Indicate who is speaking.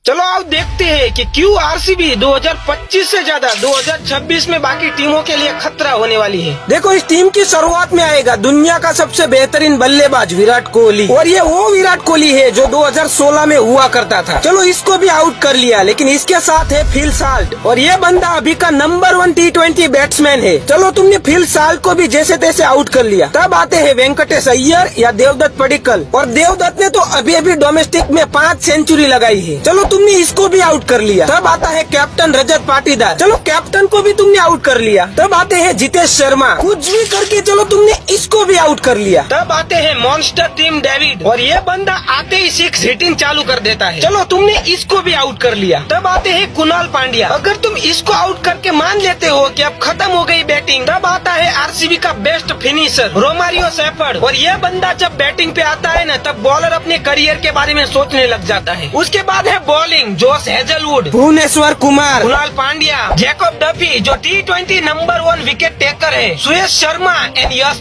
Speaker 1: चलो आओ देखते हैं कि क्यों आरसीबी 2025 से ज्यादा 2026 में बाकी टीमों के लिए खतरा होने वाली है। देखो इस टीम की शुरुआत में आएगा दुनिया का सबसे बेहतरीन बल्लेबाज विराट कोहली, और ये वो विराट कोहली है जो 2016 में हुआ करता था। चलो इसको भी आउट कर लिया, लेकिन इसके साथ है फिल साल्ट, और ये बंदा अभी का नंबर 1 T20 बैट्समैन है। चलो तुमने फिल साल्ट को भी जैसे तैसे आउट कर लिया। तब आते हैं वेंकटेश अय्यर या देवदत्त पडिक्कल, और देवदत्त ने तो अभी डोमेस्टिक में 5 सेंचुरी लगाई है। चलो तुमने इसको भी आउट कर लिया। तब आता है कैप्टन रजत पाटीदार, चलो कैप्टन को भी तुमने आउट कर लिया। तब आते हैं जितेश शर्मा, कुछ भी करके चलो तुमने इसको भी आउट कर लिया। तब आते हैं मॉन्स्टर टीम डेविड, और ये बंदा आते ही 6 हिटिंग चालू कर देता है। चलो तुमने इसको भी आउट कर लिया। तब आते हैं कुणाल पांड्या, अगर तुम इसको आउट करके मान लेते हो कि अब खत्म हो गई बैटिंग, तब आता है आरसीबी का बेस्ट फिनिशर रोमारियो सेफर्ड, और ये बंदा जब बैटिंग पे आता है ना, तब बॉलर अपने करियर के बारे में सोचने लग जाता है। उसके बाद है bowling, Josh Hazlewood, Bhuvneshwar Kumar, Krunal Pandya, Jacob Duffy जो T20 नंबर 1 विकेट टेकर है, सुयश शर्मा एंड यश